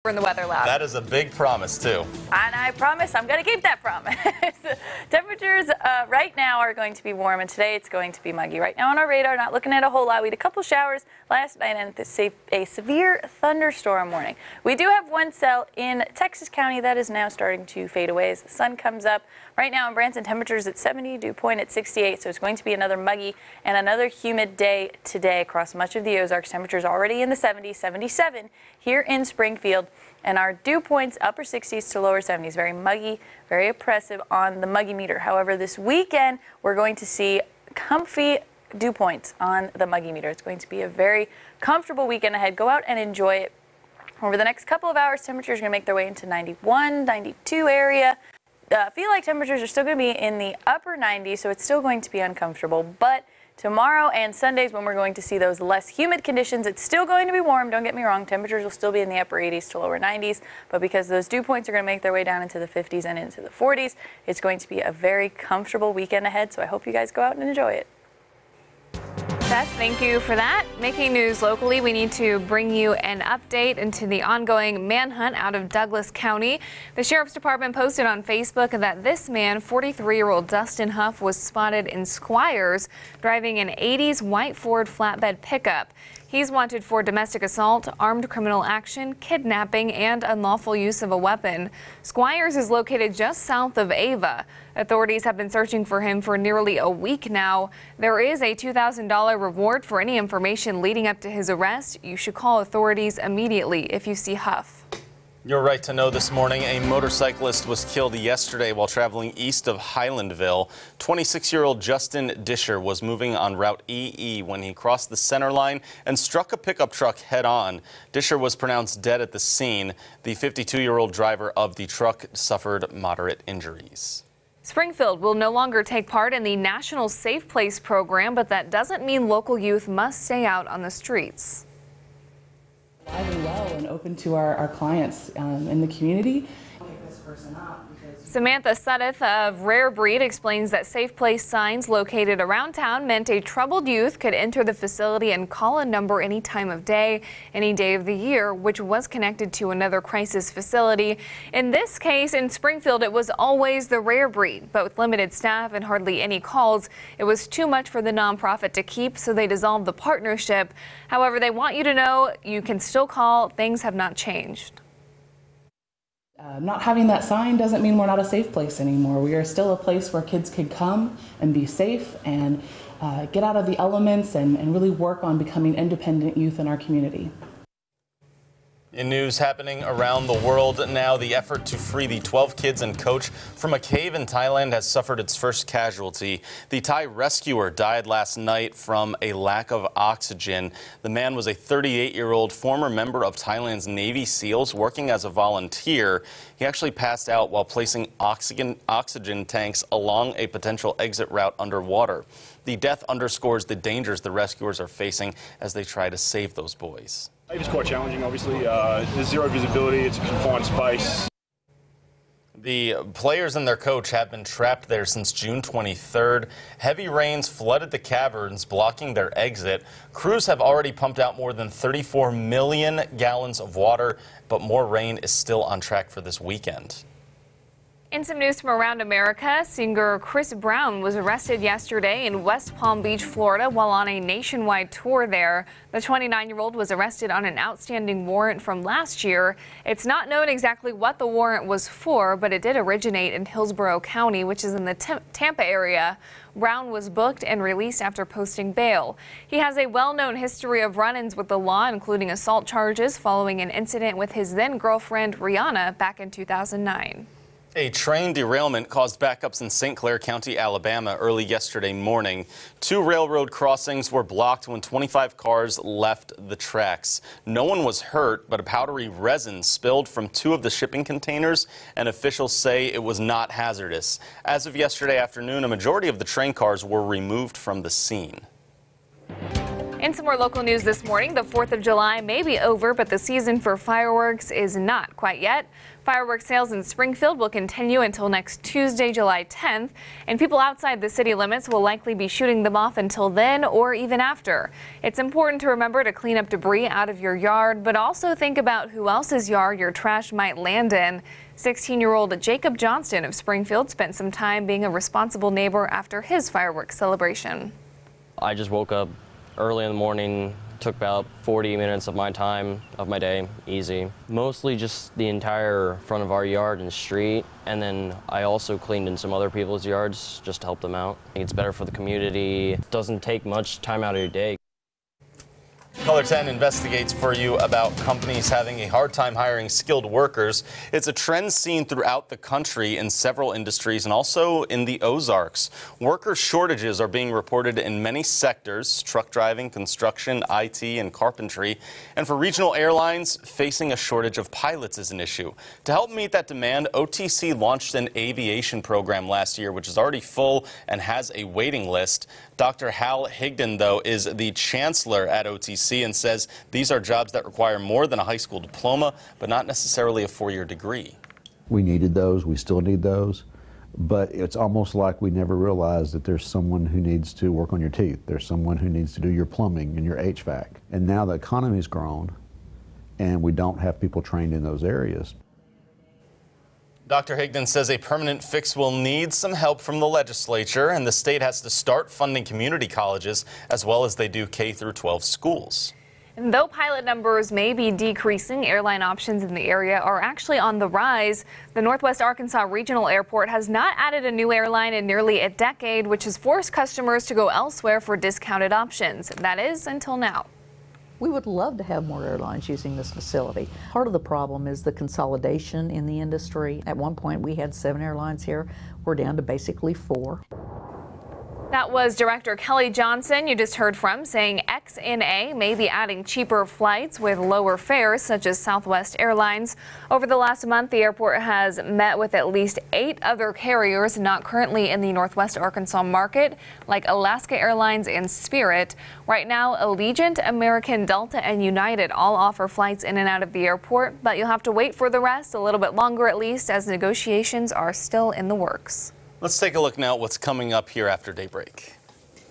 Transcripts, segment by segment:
In the Weather Lab. That is a big promise, too. And I promise I'm going to keep that promise. Temperatures right now are going to be warm, and today it's going to be muggy. Right now on our radar, not looking at a whole lot. We had a couple showers last night and a severe thunderstorm warning. We do have one cell in Texas County that is now starting to fade away as the sun comes up. Right now in Branson, temperatures at 70, dew point at 68, so it's going to be another muggy and another humid day today across much of the Ozarks. Temperatures already in the 70s, 77 here in Springfield. And our dew points upper 60s to lower 70s. Very muggy, very oppressive on the muggy meter. However, this weekend we're going to see comfy dew points on the muggy meter. It's going to be a very comfortable weekend ahead. Go out and enjoy it. Over the next couple of hours, temperatures are going to make their way into 91, 92 area. Feel like temperatures are still going to be in the upper 90s, so it's still going to be uncomfortable. But tomorrow and Sundays, when we're going to see those less humid conditions, it's still going to be warm. Don't get me wrong. Temperatures will still be in the upper 80s to lower 90s. But because those dew points are going to make their way down into the 50s and into the 40s, it's going to be a very comfortable weekend ahead. So I hope you guys go out and enjoy it. Beth, thank you for that. Making news locally, we need to bring you an update into the ongoing manhunt out of Douglas County. The Sheriff's Department posted on Facebook that this man, 43-year-old Dustin Huff, was spotted in Squires driving an 80s white Ford flatbed pickup. He's wanted for domestic assault, armed criminal action, kidnapping, and unlawful use of a weapon. Squires is located just south of Ava. Authorities have been searching for him for nearly a week now. There is a $2,000 reward for any information leading up to his arrest. You should call authorities immediately if you see Huff. You're right to know this morning a motorcyclist was killed yesterday while traveling east of Highlandville. 26-year-old Justin Disher was moving on Route EE when he crossed the center line and struck a pickup truck head-on. Disher was pronounced dead at the scene. The 52-year-old driver of the truck suffered moderate injuries. Springfield will no longer take part in the National Safe Place program, but that doesn't mean local youth must stay out on the streets. Alive and well and open to our clients in the community. Samantha Suddeth of Rare Breed explains that safe place signs located around town meant a troubled youth could enter the facility and call a number any time of day, any day of the year, which was connected to another crisis facility. In this case, in Springfield, it was always the Rare Breed, but with limited staff and hardly any calls, it was too much for the nonprofit to keep, so they dissolved the partnership. However, they want you to know you can still call. Things have not changed. Not having that sign doesn't mean we're not a safe place anymore. We are still a place where kids can come and be safe and get out of the elements and really work on becoming independent youth in our community. In news happening around the world now, the effort to free the 12 kids and coach from a cave in Thailand has suffered its first casualty. The Thai rescuer died last night from a lack of oxygen. The man was a 38-year-old former member of Thailand's Navy SEALs working as a volunteer. He actually passed out while placing oxygen tanks along a potential exit route underwater. The death underscores the dangers the rescuers are facing as they try to save those boys. It was quite challenging, obviously. There's zero visibility. It's a confined space. The players and their coach have been trapped there since June 23rd. Heavy rains flooded the caverns, blocking their exit. Crews have already pumped out more than 34 million gallons of water, but more rain is still on track for this weekend. In some news from around America, singer Chris Brown was arrested yesterday in West Palm Beach, Florida, while on a nationwide tour there. The 29-year-old was arrested on an outstanding warrant from last year. It's not known exactly what the warrant was for, but it did originate in Hillsborough County, which is in the Tampa area. Brown was booked and released after posting bail. He has a well-known history of run-ins with the law, including assault charges following an incident with his then-girlfriend Rihanna back in 2009. A train derailment caused backups in St. Clair County, Alabama early yesterday morning. 2 railroad crossings were blocked when 25 cars left the tracks. No one was hurt, but a powdery resin spilled from 2 of the shipping containers, and officials say it was not hazardous. As of yesterday afternoon, a majority of the train cars were removed from the scene. In some more local news this morning, the 4th of July may be over, but the season for fireworks is not quite yet. Fireworks sales in Springfield will continue until next Tuesday, July 10th, and people outside the city limits will likely be shooting them off until then or even after. It's important to remember to clean up debris out of your yard, but also think about who else's yard your trash might land in. 16-year-old Jacob Johnston of Springfield spent some time being a responsible neighbor after his fireworks celebration. I just woke up early in the morning, took about 40 minutes of my time, of my day, easy. Mostly just the entire front of our yard and street, and then I also cleaned in some other people's yards just to help them out. I think it's better for the community. It doesn't take much time out of your day. Color 10 investigates for you about companies having a hard time hiring skilled workers. It's a trend seen throughout the country in several industries and also in the Ozarks. Worker shortages are being reported in many sectors: truck driving, construction, IT, and carpentry. And for regional airlines, facing a shortage of pilots is an issue. To help meet that demand, OTC launched an aviation program last year, which is already full and has a waiting list. Dr. Hal Higdon, though, is the chancellor at OTC and says these are jobs that require more than a high school diploma, but not necessarily a four-year degree. We needed those, we still need those, but it's almost like we never realized that there's someone who needs to work on your teeth, there's someone who needs to do your plumbing and your HVAC. And now the economy's grown and we don't have people trained in those areas. Dr. Higdon says a permanent fix will need some help from the legislature, and the state has to start funding community colleges as well as they do K through 12 schools. And though pilot numbers may be decreasing, airline options in the area are actually on the rise. The Northwest Arkansas Regional Airport has not added a new airline in nearly a decade, which has forced customers to go elsewhere for discounted options. That is, until now. We would love to have more airlines using this facility. Part of the problem is the consolidation in the industry. At one point we had 7 airlines here. We're down to basically 4. That was Director Kelly Johnson you just heard from, saying XNA may be adding cheaper flights with lower fares, such as Southwest Airlines. Over the last month, the airport has met with at least 8 other carriers not currently in the Northwest Arkansas market, like Alaska Airlines and Spirit. Right now, Allegiant, American, Delta, and United all offer flights in and out of the airport, but you'll have to wait for the rest a little bit longer at least, as negotiations are still in the works. Let's take a look now at what's coming up here after daybreak.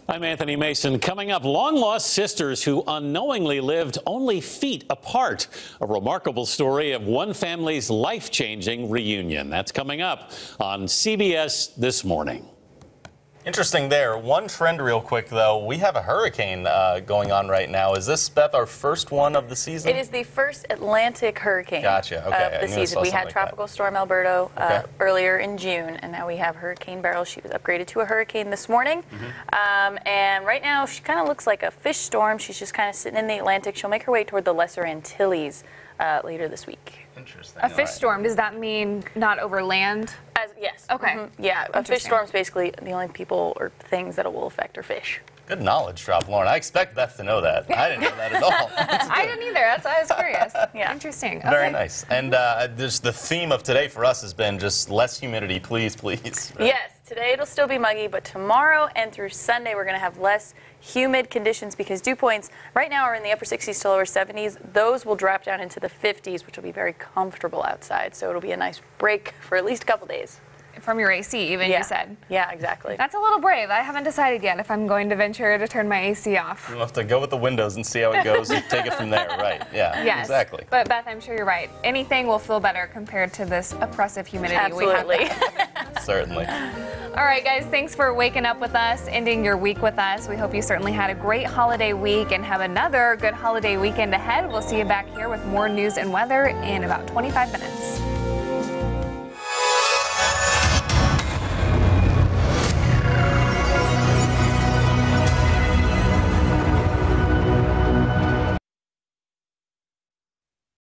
I'm Anthony Mason. Coming up, long-lost sisters who unknowingly lived only feet apart. A remarkable story of one family's life-changing reunion. That's coming up on CBS This Morning. Interesting there. One trend real quick, though. We have a hurricane going on right now. Is this, Beth, our first one of the season? It is the first Atlantic hurricane Gotcha. Okay. of the season. We had Tropical Storm Alberto earlier in June, and now we have Hurricane Beryl. She was upgraded to a hurricane this morning. And right now, she kind of looks like a fish storm. She's just kind of sitting in the Atlantic. She'll make her way toward the Lesser Antilles later this week. Interesting. A fish storm, does that mean not over land? Yes. Okay. Yeah, a fish storm's basically the only people or things that it will affect are fish. Good knowledge drop, Lauren. I expect Beth to know that. I didn't know that at all. I didn't either. That's why I was curious. Yeah. Interesting. Very nice. And just the theme of today for us has been just less humidity, please, please. Right? Yes, today it'll still be muggy, but tomorrow and through Sunday we're going to have less humid conditions because dew points right now are in the upper 60s to lower 70s. Those will drop down into the 50s, which will be very comfortable outside. So it'll be a nice break for at least a couple days. From your AC, even, you said. Yeah, exactly. That's a little brave. I haven't decided yet if I'm going to venture to turn my AC off. You'll have to go with the windows and see how it goes and take it from there, right? Yeah, yes, exactly. But Beth, I'm sure you're right. Anything will feel better compared to this oppressive humidity we have. Absolutely. Certainly. All right, guys, thanks for waking up with us, ending your week with us. We hope you certainly had a great holiday week and have another good holiday weekend ahead. We'll see you back here with more news and weather in about 25 minutes.